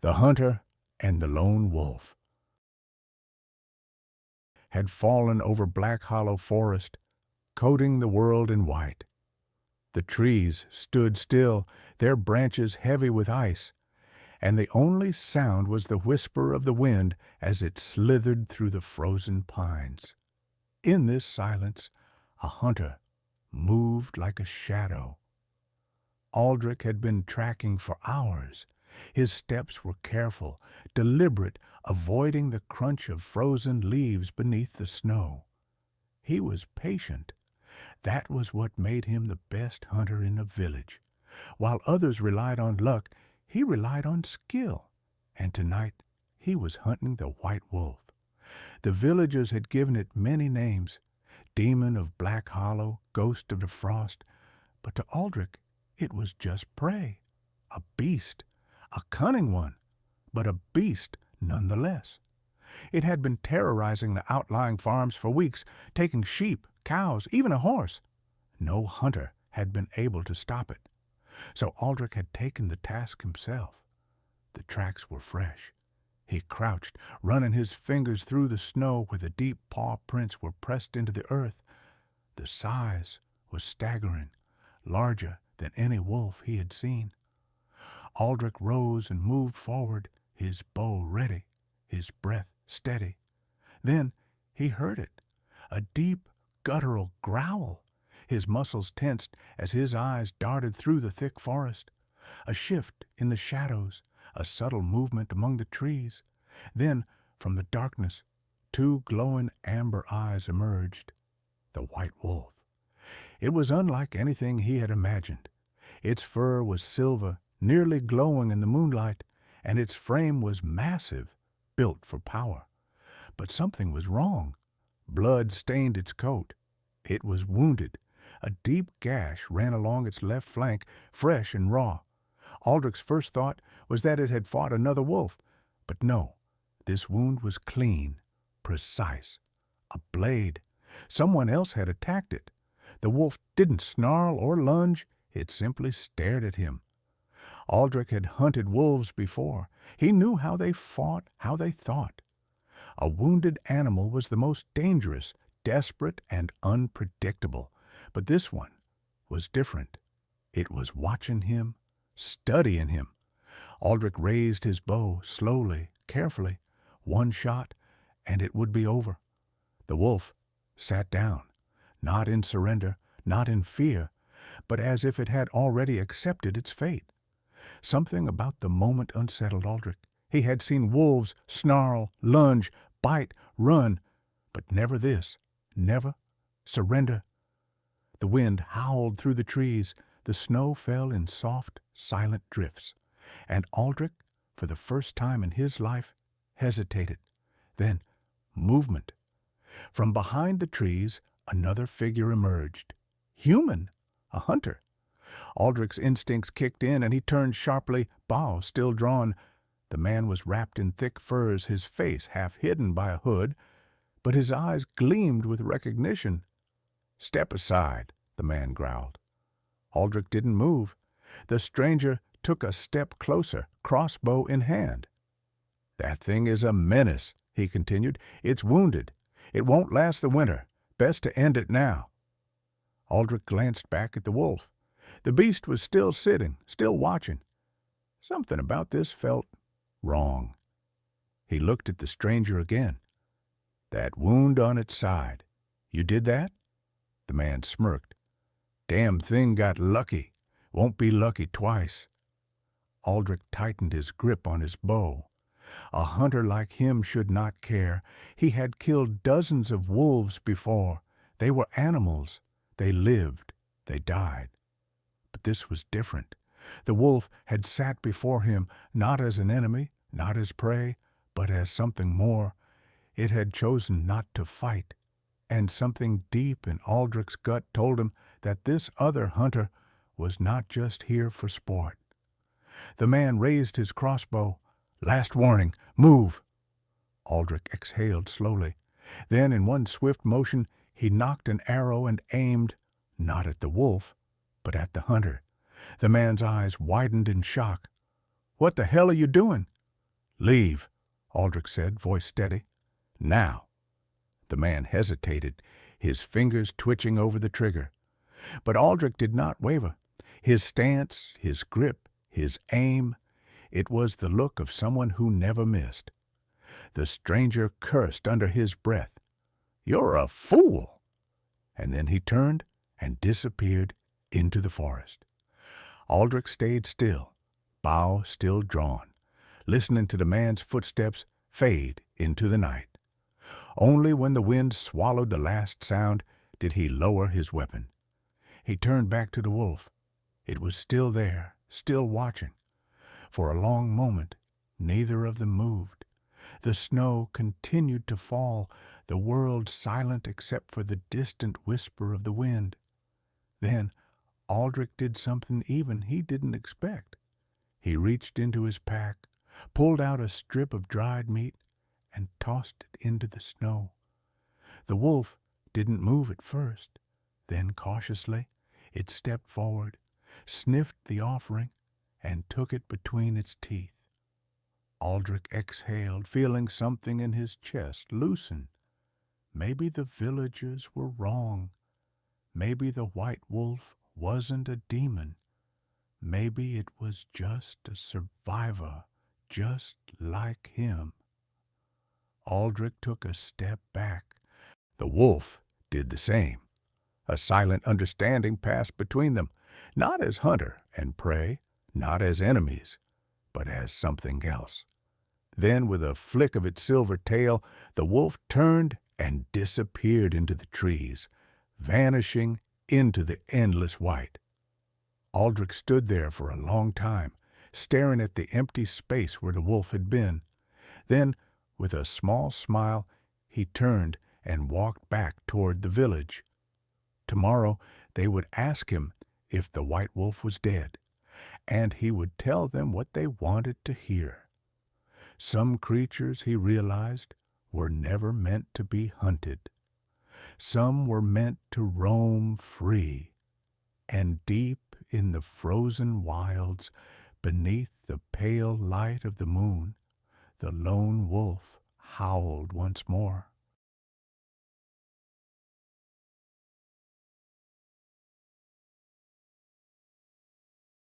The hunter and the lone wolf had fallen over Black Hollow Forest, coating the world in white. The trees stood still, their branches heavy with ice, and the only sound was the whisper of the wind as it slithered through the frozen pines. In this silence, a hunter moved like a shadow. Aldrich had been tracking for hours. His steps were careful, deliberate, avoiding the crunch of frozen leaves beneath the snow. He was patient. That was what made him the best hunter in the village. While others relied on luck, he relied on skill. And tonight he was hunting the white wolf. The villagers had given it many names: Demon of Black Hollow, Ghost of the Frost. But to Aldrich it was just prey, a beast, a cunning one, but a beast nonetheless. It had been terrorizing the outlying farms for weeks, taking sheep, cows, even a horse. No hunter had been able to stop it. So Aldrich had taken the task himself. The tracks were fresh. He crouched, running his fingers through the snow where the deep paw prints were pressed into the earth. The size was staggering, larger than any wolf he had seen. Aldrich rose and moved forward, his bow ready, his breath steady. Then he heard it, a deep, guttural growl. His muscles tensed as his eyes darted through the thick forest. A shift in the shadows, a subtle movement among the trees. Then, from the darkness, two glowing amber eyes emerged. The white wolf. It was unlike anything he had imagined. Its fur was silver, nearly glowing in the moonlight, and its frame was massive, built for power. But something was wrong. Blood stained its coat. It was wounded. A deep gash ran along its left flank, fresh and raw. Aldrich's first thought was that it had fought another wolf. But no, this wound was clean, precise. A blade. Someone else had attacked it. The wolf didn't snarl or lunge. It simply stared at him. Aldrich had hunted wolves before. He knew how they fought, how they thought. A wounded animal was the most dangerous, desperate, and unpredictable. But this one was different. It was watching him, studying him. Aldrich raised his bow slowly, carefully. One shot, and it would be over. The wolf sat down, not in surrender, not in fear, but as if it had already accepted its fate. Something about the moment unsettled Aldrich. He had seen wolves snarl, lunge, bite, run, but never this, never surrender. The wind howled through the trees. The snow fell in soft, silent drifts. And Aldrich, for the first time in his life, hesitated. Then, movement. From behind the trees, another figure emerged. Human, a hunter. Aldrich's instincts kicked in, and he turned sharply, bow still drawn. The man was wrapped in thick furs, his face half hidden by a hood, but his eyes gleamed with recognition. "Step aside," the man growled. Aldrich didn't move. The stranger took a step closer, crossbow in hand. "That thing is a menace," he continued. "It's wounded. It won't last the winter. Best to end it now." Aldrich glanced back at the wolf. The beast was still sitting, still watching. Something about this felt wrong. He looked at the stranger again. "That wound on its side. You did that?" The man smirked. "Damn thing got lucky. Won't be lucky twice." Aldrich tightened his grip on his bow. A hunter like him should not care. He had killed dozens of wolves before. They were animals. They lived. They died. But this was different. The wolf had sat before him, not as an enemy, not as prey, but as something more. It had chosen not to fight. And something deep in Aldrich's gut told him that this other hunter was not just here for sport. The man raised his crossbow. "Last warning, move!" Aldrich exhaled slowly. Then, in one swift motion, he knocked an arrow and aimed, not at the wolf, but at the hunter. The man's eyes widened in shock. "What the hell are you doing?" "Leave," Aldrich said, voice steady. "Now." The man hesitated, his fingers twitching over the trigger. But Aldrich did not waver. His stance, his grip, his aim, it was the look of someone who never missed. The stranger cursed under his breath. "You're a fool!" And then he turned and disappeared into the forest. Aldrich stayed still, bow still drawn, listening to the man's footsteps fade into the night. Only when the wind swallowed the last sound did he lower his weapon. He turned back to the wolf. It was still there, still watching. For a long moment, neither of them moved. The snow continued to fall, the world silent except for the distant whisper of the wind. Then Aldrich did something even he didn't expect. He reached into his pack, pulled out a strip of dried meat, and tossed it into the snow. The wolf didn't move at first. Then cautiously it stepped forward, sniffed the offering, and took it between its teeth. Aldrich exhaled, feeling something in his chest loosen. Maybe the villagers were wrong. Maybe the white wolf wasn't a demon. Maybe it was just a survivor, just like him. Aldrich took a step back. The wolf did the same. A silent understanding passed between them, not as hunter and prey, not as enemies, but as something else. Then, with a flick of its silver tail, the wolf turned and disappeared into the trees, vanishing into the endless white. Aldrich stood there for a long time, staring at the empty space where the wolf had been. Then, with a small smile, he turned and walked back toward the village. Tomorrow they would ask him if the white wolf was dead, and he would tell them what they wanted to hear. Some creatures, he realized, were never meant to be hunted. Some were meant to roam free, and deep in the frozen wilds, beneath the pale light of the moon, the lone wolf howled once more.